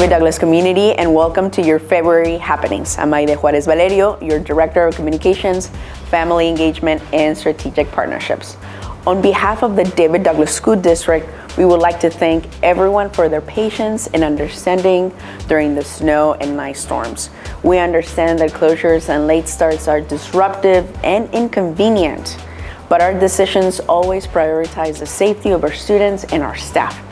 David Douglas community, and welcome to your February happenings. I'm Aide Juarez Valerio, your Director of Communications, Family Engagement, and Strategic Partnerships. On behalf of the David Douglas School District, we would like to thank everyone for their patience and understanding during the snow and ice storms. We understand that closures and late starts are disruptive and inconvenient, but our decisions always prioritize the safety of our students and our staff.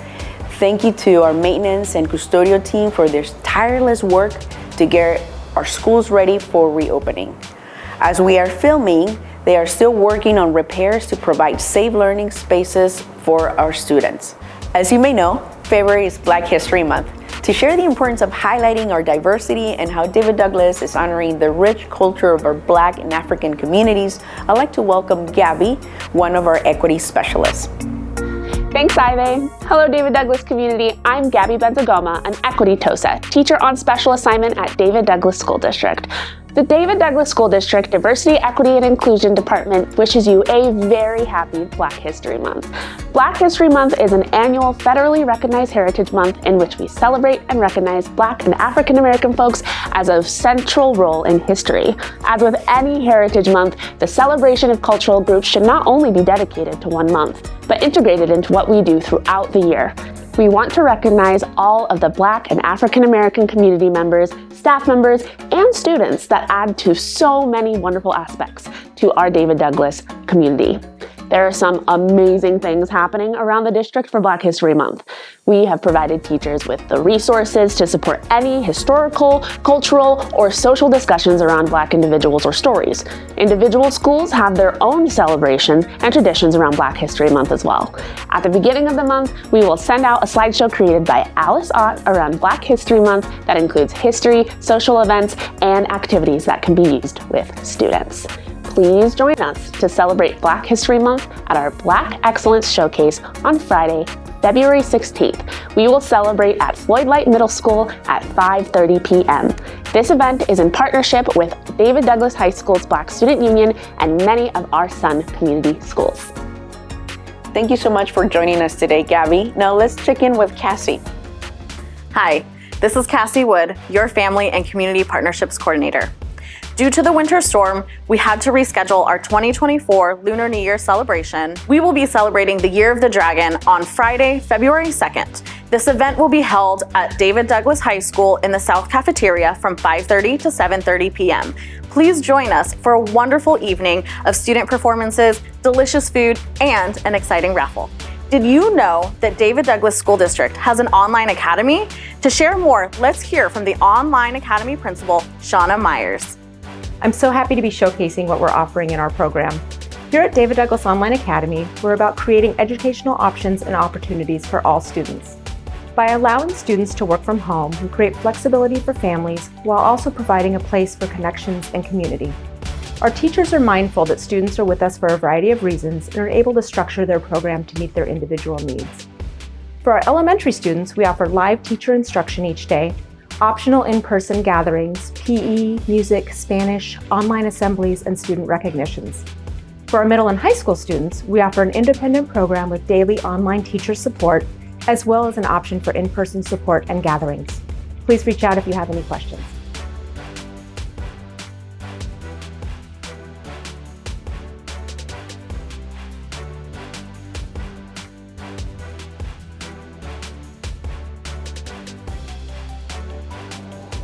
Thank you to our maintenance and custodial team for their tireless work to get our schools ready for reopening. As we are filming, they are still working on repairs to provide safe learning spaces for our students. As you may know, February is Black History Month. To share the importance of highlighting our diversity and how David Douglas is honoring the rich culture of our Black and African communities, I'd like to welcome Gabie, one of our equity specialists. Thanks, Ivy. Hello, David Douglas community. I'm Gabie Benzagoma, an Equity TOSA, teacher on special assignment at David Douglas School District. The David Douglas School District Diversity, Equity, and Inclusion Department wishes you a very happy Black History Month. Black History Month is an annual federally recognized heritage month in which we celebrate and recognize Black and African American folks as a central role in history. As with any heritage month, the celebration of cultural groups should not only be dedicated to one month, but integrated into what we do throughout the year. We want to recognize all of the Black and African American community members, staff members, and students that add to so many wonderful aspects to our David Douglas community. There are some amazing things happening around the district for Black History Month. We have provided teachers with the resources to support any historical, cultural, or social discussions around Black individuals or stories. Individual schools have their own celebrations and traditions around Black History Month as well. At the beginning of the month, we will send out a slideshow created by Alice Ott around Black History Month that includes history, social events, and activities that can be used with students. Please join us to celebrate Black History Month at our Black Excellence Showcase on Friday, February 16th. We will celebrate at Floyd Light Middle School at 5:30 p.m. This event is in partnership with David Douglas High School's Black Student Union and many of our Sun community schools. Thank you so much for joining us today, Gabie. Now let's check in with Cassie. Hi, this is Cassie Wood, your Family and Community Partnerships Coordinator. Due to the winter storm, we had to reschedule our 2024 Lunar New Year celebration. We will be celebrating the Year of the Dragon on Friday, February 2nd. This event will be held at David Douglas High School in the South Cafeteria from 5:30 to 7:30 p.m. Please join us for a wonderful evening of student performances, delicious food, and an exciting raffle. Did you know that David Douglas School District has an online academy? To share more, let's hear from the Online Academy Principal, Shawn Myers. I'm so happy to be showcasing what we're offering in our program. Here at David Douglas Online Academy, we're about creating educational options and opportunities for all students. By allowing students to work from home, we create flexibility for families while also providing a place for connections and community. Our teachers are mindful that students are with us for a variety of reasons and are able to structure their program to meet their individual needs. For our elementary students, we offer live teacher instruction each day, optional in-person gatherings, PE, music, Spanish, online assemblies, and student recognitions. For our middle and high school students, we offer an independent program with daily online teacher support, as well as an option for in-person support and gatherings. Please reach out if you have any questions.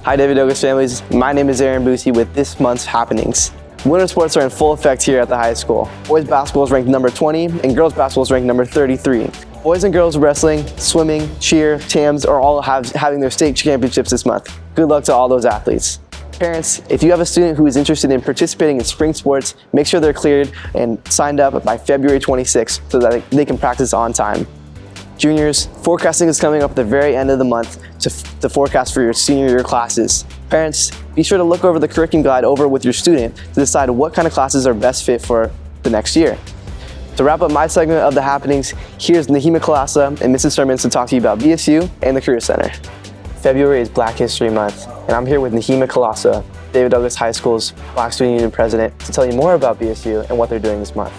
Hi David Douglas families, my name is Busi with this month's happenings. Winter sports are in full effect here at the high school. Boys basketball is ranked number 20 and girls basketball is ranked number 33. Boys and girls wrestling, swimming, cheer, TAMs are all having their state championships this month. Good luck to all those athletes. Parents, if you have a student who is interested in participating in spring sports, make sure they're cleared and signed up by February 26th so that they can practice on time. Juniors, forecasting is coming up at the very end of the month to forecast for your senior year classes. Parents, be sure to look over the curriculum guide over with your student to decide what kind of classes are best fit for the next year. To wrap up my segment of the happenings, here's Nahima Kalasa and Mrs. Sermons to talk to you about BSU and the Career Center. February is Black History Month, and I'm here with Nahima Kalasa, David Douglas High School's Black Student Union President, to tell you more about BSU and what they're doing this month.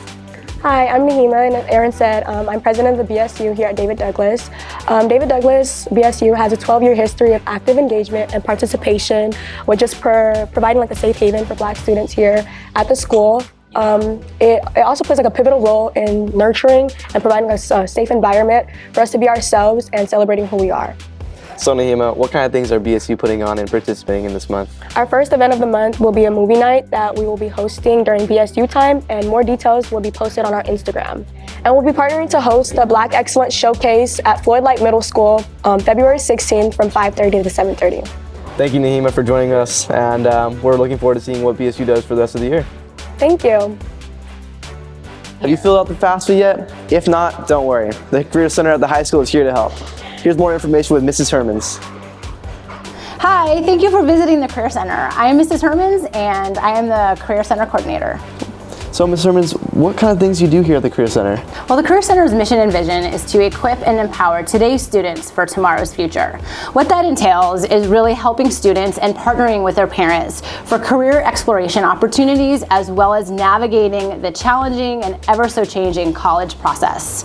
Hi, I'm Nahima, and as Aaron said, I'm president of the BSU here at David Douglas. David Douglas BSU has a 12-year history of active engagement and participation with just providing like a safe haven for Black students here at the school. It also plays like a pivotal role in nurturing and providing a safe environment for us to be ourselves and celebrating who we are. So Nahima, what kind of things are BSU putting on and participating in this month? Our first event of the month will be a movie night that we will be hosting during BSU time, and more details will be posted on our Instagram. And we'll be partnering to host the Black Excellence Showcase at Floyd Light Middle School on February 16th from 5:30 to 7:30. Thank you, Nahima, for joining us, and we're looking forward to seeing what BSU does for the rest of the year. Thank you. Have you filled out the FAFSA yet? If not, don't worry. The Career Center at the high school is here to help. Here's more information with Mrs. Hermans. Hi, thank you for visiting the Career Center. I am Mrs. Hermans and I am the Career Center coordinator. So Mrs. Hermans, what kind of things do you do here at the Career Center? Well, the Career Center's mission and vision is to equip and empower today's students for tomorrow's future. What that entails is really helping students and partnering with their parents for career exploration opportunities, as well as navigating the challenging and ever so changing college process.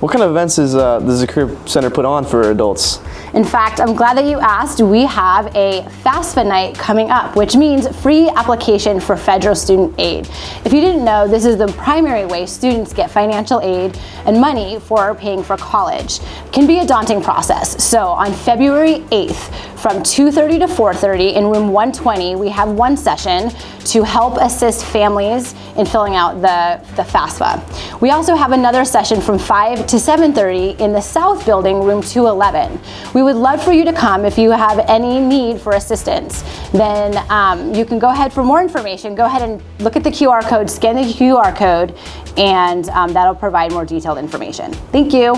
What kind of events does the Career Center put on for adults? In fact, I'm glad that you asked. We have a FAFSA night coming up, which means free application for federal student aid. If you didn't know, this is the primary way students get financial aid and money for paying for college. It can be a daunting process. So on February 8th, from 2:30 to 4:30 in room 120, we have one session to help assist families in filling out the FAFSA. We also have another session from 5 to 7:30 in the South Building, room 211. We would love for you to come if you have any need for assistance. Then you can go ahead for more information. Go ahead and look at the QR code, scan the QR code, and that'll provide more detailed information. Thank you.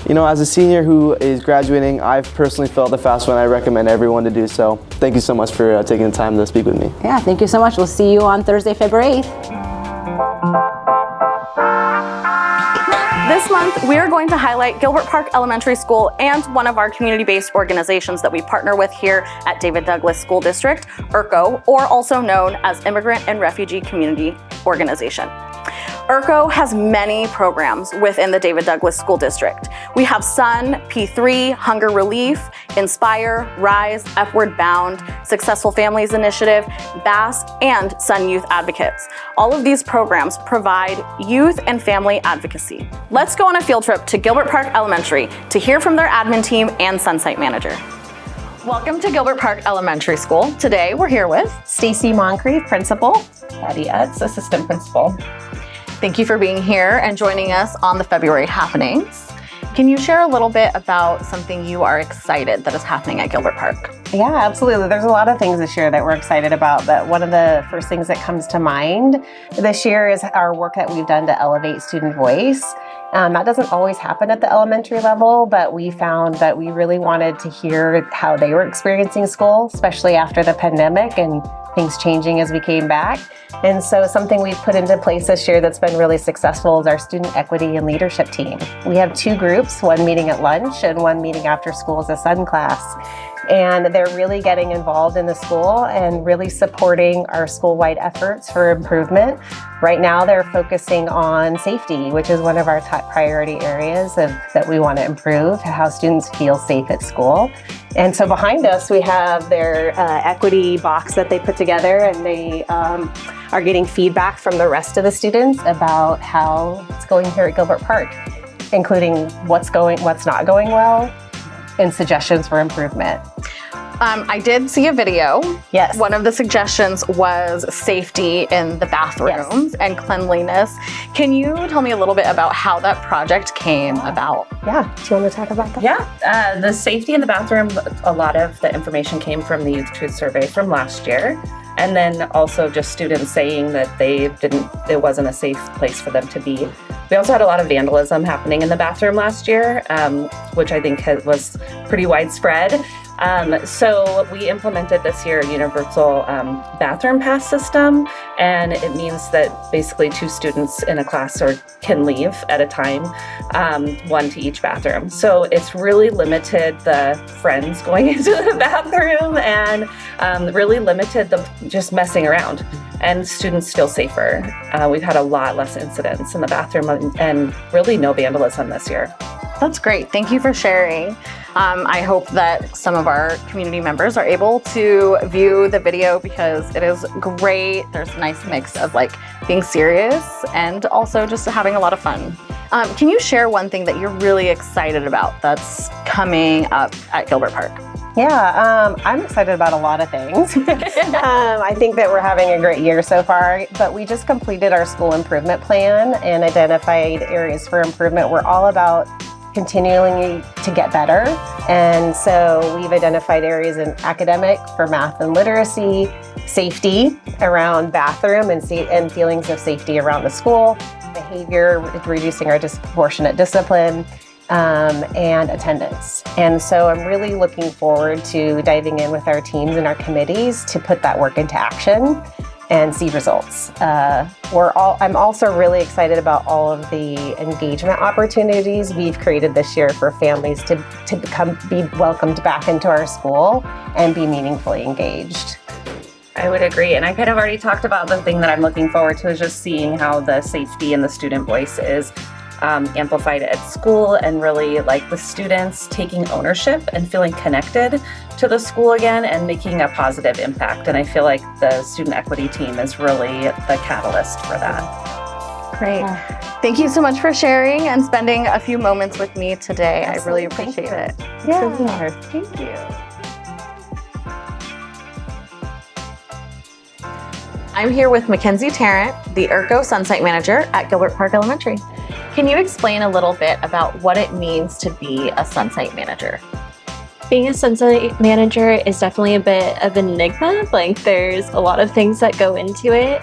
You know, as a senior who is graduating, I've personally felt the FAFSA and I recommend everyone to do so. Thank you so much for taking the time to speak with me. Yeah, thank you so much. We'll see you on Thursday, February 8th. This month, we are going to highlight Gilbert Park Elementary School and one of our community-based organizations that we partner with here at David Douglas School District, IRCO, or also known as Immigrant and Refugee Community Organization. IRCO has many programs within the David Douglas School District. We have SUN, P3, Hunger Relief, Inspire, Rise, Upward Bound, Successful Families Initiative, BASS, and SUN Youth Advocates. All of these programs provide youth and family advocacy. Let's go on a field trip to Gilbert Park Elementary to hear from their admin team and SUN site manager. Welcome to Gilbert Park Elementary School. Today we're here with Stacy Moncrief, principal. Patty Etz, assistant principal. Thank you for being here and joining us on the February happenings. Can you share a little bit about something you are excited that is happening at Gilbert Park? Yeah, absolutely. There's a lot of things this year that we're excited about, but one of the first things that comes to mind this year is our work that we've done to elevate student voice. That doesn't always happen at the elementary level, but we found that we really wanted to hear how they were experiencing school, especially after the pandemic and things changing as we came back. And so something we've put into place this year that's been really successful is our student equity and leadership team. We have two groups, one meeting at lunch and one meeting after school as a SUN class. And they're really getting involved in the school and really supporting our school-wide efforts for improvement. Right now, they're focusing on safety, which is one of our top priority areas that we want to improve, how students feel safe at school. And so behind us, we have their equity box that they put together, and they are getting feedback from the rest of the students about how it's going here at Gilbert Park, including what's not going well, and suggestions for improvement. I did see a video. Yes. One of the suggestions was safety in the bathrooms and cleanliness. Can you tell me a little bit about how that project came about? Yeah, do you want to talk about that? Yeah, the safety in the bathroom, a lot of the information came from the Youth Truth Survey from last year. And then also just students saying that it wasn't a safe place for them to be. We also had a lot of vandalism happening in the bathroom last year, which I think was pretty widespread. So we implemented this year a universal bathroom pass system, and it means that basically 2 students in a class can leave at a time, 1 to each bathroom. So it's really limited the friends going into the bathroom and really limited the just messing around, and students feel safer. We've had a lot less incidents in the bathroom and really no vandalism this year. That's great. Thank you for sharing. I hope that some of our community members are able to view the video because it is great. There's a nice mix of like being serious and also just having a lot of fun. Can you share one thing that you're really excited about that's coming up at Gilbert Park? Yeah, I'm excited about a lot of things. I think that we're having a great year so far, but we just completed our school improvement plan and identified areas for improvement. We're all about continuing to get better. And so we've identified areas in academic for math and literacy, safety around bathroom and feelings of safety around the school, behavior, reducing our disproportionate discipline, and attendance. And so I'm really looking forward to diving in with our teams and our committees to put that work into action and see results. I'm also really excited about all of the engagement opportunities we've created this year for families to be welcomed back into our school and be meaningfully engaged. I would agree. And I kind of already talked about the thing that I'm looking forward to is just seeing how the safety and the student voice is amplified at school, and really like the students taking ownership and feeling connected to the school again and making a positive impact. And I feel like the student equity team is really the catalyst for that. Great. Thank you so much for sharing and spending a few moments with me today. Absolutely. I really appreciate it. Yeah. Thank you. I'm here with Mackenzie Tarrant, the IRCO Sunsite Manager at Gilbert Park Elementary. Can you explain a little bit about what it means to be a Sunsite Manager? Being a Sunsite Manager is definitely a bit of an enigma. Like, there's a lot of things that go into it.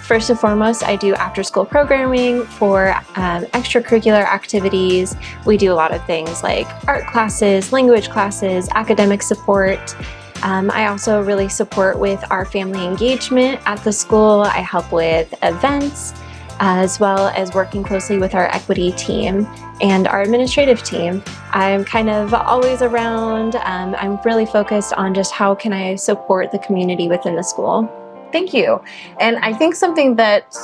First and foremost, I do after-school programming for extracurricular activities. We do a lot of things like art classes, language classes, academic support. I also really support with our family engagement at the school. I help with events, as well as working closely with our equity team and our administrative team. I'm kind of always around. I'm really focused on just how can I support the community within the school. Thank you. And I think something that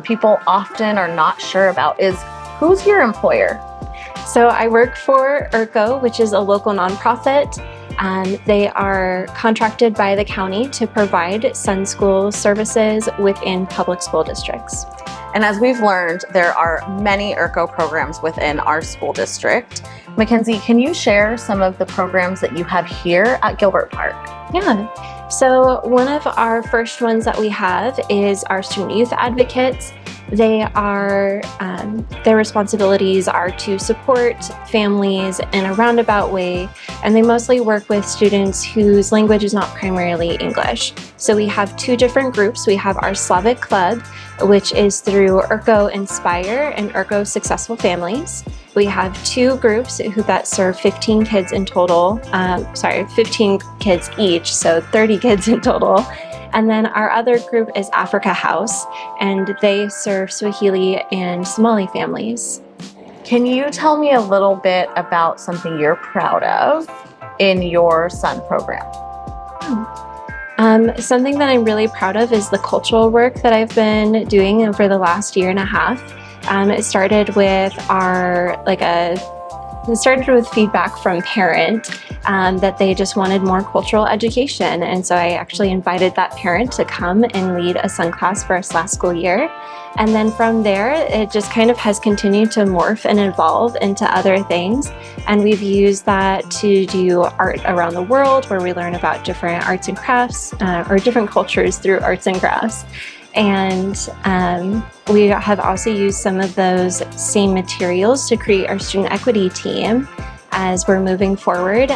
people often are not sure about is who's your employer? So I work for IRCO, which is a local nonprofit. They are contracted by the county to provide Sun School services within public school districts. And as we've learned, there are many IRCO programs within our school district. Mackenzie, can you share some of the programs that you have here at Gilbert Park? Yeah. So one of our first ones that we have is our student youth advocates. They are, their responsibilities are to support families in a roundabout way, and they mostly work with students whose language is not primarily English. So we have 2 different groups. We have our Slavic Club, which is through IRCO Inspire and IRCO Successful Families. We have 2 groups that serve 15 kids in total, 15 kids each, so 30 kids in total. And then our other group is Africa House, and they serve Swahili and Somali families. Can you tell me a little bit about something you're proud of in your SUN program? Something that I'm really proud of is the cultural work that I've been doing over the last year and a half. It started with feedback from parent that they just wanted more cultural education. And so I actually invited that parent to come and lead a SUN class for us last school year. And then from there, it just kind of has continued to morph and evolve into other things. And we've used that to do art around the world, where we learn about different arts and crafts or different cultures through arts and crafts. And we have also used some of those same materials to create our student equity team as we're moving forward.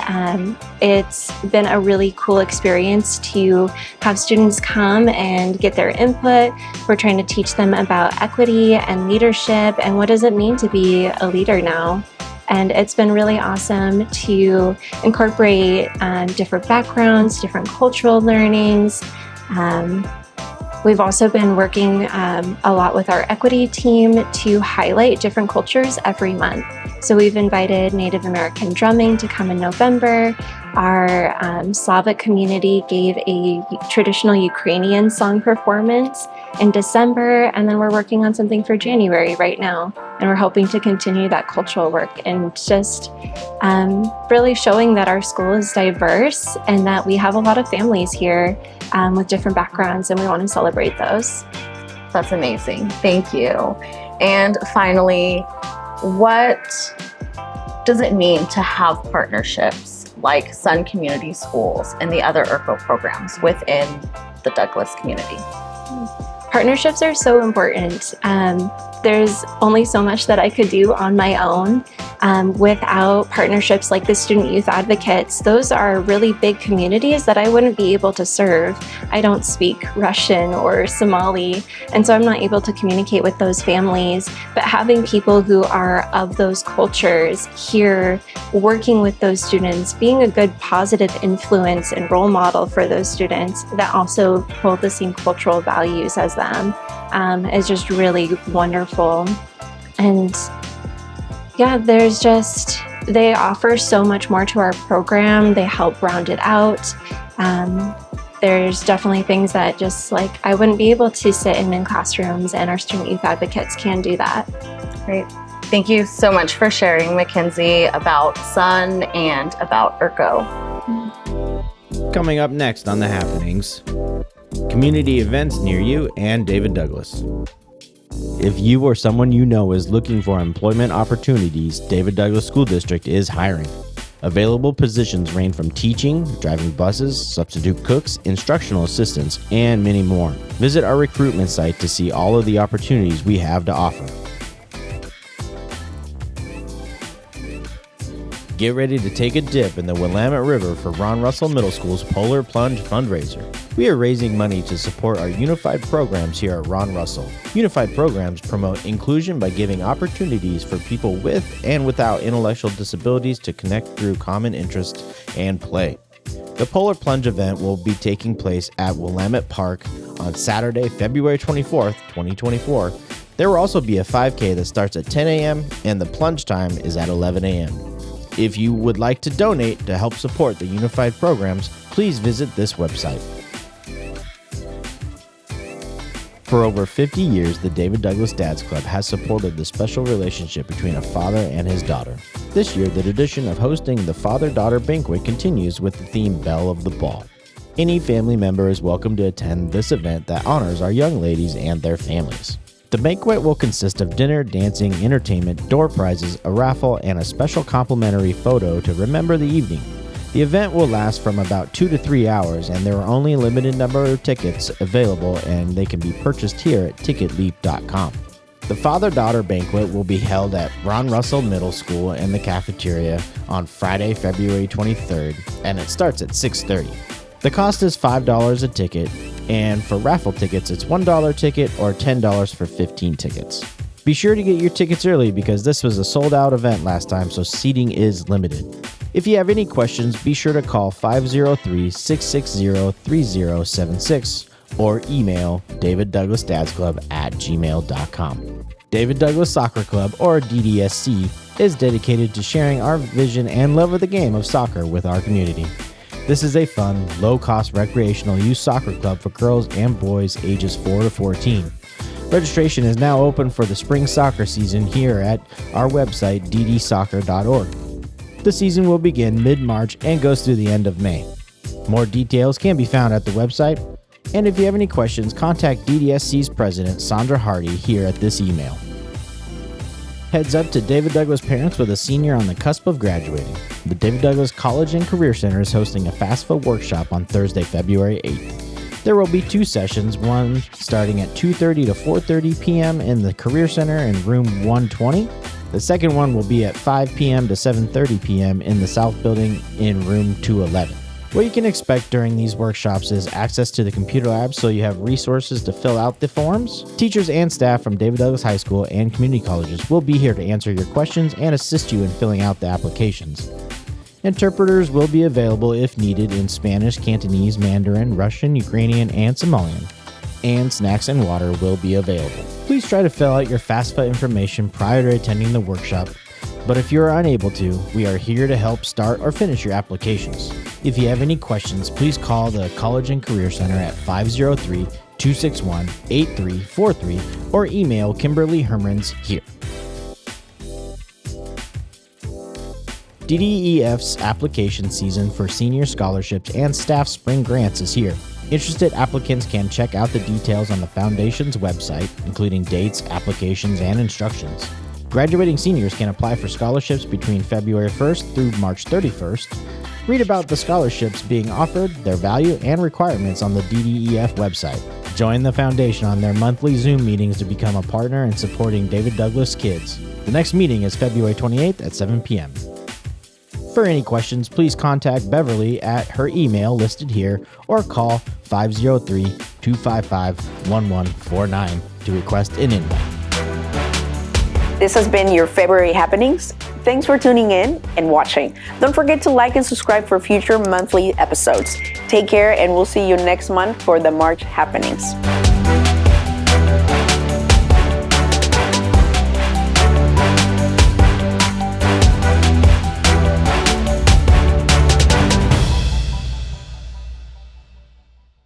It's been a really cool experience to have students come and get their input. We're trying to teach them about equity and leadership and what does it mean to be a leader now. And it's been really awesome to incorporate different backgrounds, different cultural learnings. We've also been working a lot with our equity team to highlight different cultures every month. So we've invited Native American drumming to come in November. Our Slavic community gave a traditional Ukrainian song performance in December, and then we're working on something for January right now. And we're hoping to continue that cultural work and just really showing that our school is diverse and that we have a lot of families here with different backgrounds, and we want to celebrate those. That's amazing. Thank you. And finally, what does it mean to have partnerships like Sun Community Schools and the other IRCO programs within the Douglas community? Partnerships are so important. There's only so much that I could do on my own without partnerships like the Student Youth Advocates. Those are really big communities that I wouldn't be able to serve. I don't speak Russian or Somali, and so I'm not able to communicate with those families. But having people who are of those cultures here, working with those students, being a good positive influence and role model for those students that also hold the same cultural values as them, is just really wonderful. And yeah, they offer so much more to our program. They help round it out. There's definitely things that just like I wouldn't be able to sit in classrooms, and our Student Youth Advocates can do that. Great. Thank you so much for sharing, Mackenzie, about Sun and about IRCO. Coming up next on The Happenings, community events near you and David Douglas. If you or someone you know is looking for employment opportunities, David Douglas School District is hiring. Available positions range from teaching, driving buses, substitute cooks, instructional assistants, and many more. Visit our recruitment site to see all of the opportunities we have to offer. Get ready to take a dip in the Willamette River for Ron Russell Middle School's Polar Plunge fundraiser. We are raising money to support our unified programs here at Ron Russell. Unified programs promote inclusion by giving opportunities for people with and without intellectual disabilities to connect through common interests and play. The Polar Plunge event will be taking place at Willamette Park on Saturday, February 24th, 2024. There will also be a 5K that starts at 10 a.m. and the plunge time is at 11 a.m. If you would like to donate to help support the unified programs, please visit this website. For over 50 years, the David Douglas Dads Club has supported the special relationship between a father and his daughter. This year, the tradition of hosting the father-daughter banquet continues with the theme Belle of the Ball. Any family member is welcome to attend this event that honors our young ladies and their families. The banquet will consist of dinner, dancing, entertainment, door prizes, a raffle, and a special complimentary photo to remember the evening. The event will last from about 2 to 3 hours, and there are only a limited number of tickets available, and they can be purchased here at ticketleap.com. The father-daughter banquet will be held at Ron Russell Middle School in the cafeteria on Friday, February 23rd, and it starts at 6:30. The cost is $5 a ticket, and for raffle tickets, it's $1 ticket or $10 for 15 tickets. Be sure to get your tickets early because this was a sold-out event last time, so seating is limited. If you have any questions, be sure to call 503-660-3076 or email daviddouglasdadsclub@gmail.com. David Douglas Soccer Club, or DDSC, is dedicated to sharing our vision and love of the game of soccer with our community. This is a fun, low-cost recreational youth soccer club for girls and boys ages 4 to 14. Registration is now open for the spring soccer season here at our website, ddsoccer.org. The season will begin mid-March and goes through the end of May. More details can be found at the website, and if you have any questions, contact DDSC's president, Sandra Hardy, here at this email. Heads up to David Douglas parents with a senior on the cusp of graduating. The David Douglas College and Career Center is hosting a FAFSA workshop on Thursday, February 8th. There will be 2 sessions, one starting at 2:30 to 4:30 p.m. in the Career Center in room 120. The second one will be at 5 p.m. to 7:30 p.m. in the South Building in room 211. What you can expect during these workshops is access to the computer lab so you have resources to fill out the forms. Teachers and staff from David Douglas High School and community colleges will be here to answer your questions and assist you in filling out the applications. Interpreters will be available if needed in Spanish, Cantonese, Mandarin, Russian, Ukrainian, and Somalian. And snacks and water will be available. Please try to fill out your FAFSA information prior to attending the workshop, but if you are unable to, we are here to help start or finish your applications. If you have any questions, please call the College and Career Center at 503-261-8343 or email Kimberly Hermans here. DDEF's application season for senior scholarships and staff spring grants is here. Interested applicants can check out the details on the Foundation's website, including dates, applications, and instructions. Graduating seniors can apply for scholarships between February 1st through March 31st. Read about the scholarships being offered, their value, and requirements on the DDEF website. Join the Foundation on their monthly Zoom meetings to become a partner in supporting David Douglas kids. The next meeting is February 28th at 7 p.m. For any questions, please contact Beverly at her email listed here or call 503-255-1149 to request an invite. This has been your February Happenings. Thanks for tuning in and watching. Don't forget to like and subscribe for future monthly episodes. Take care, and we'll see you next month for the March Happenings.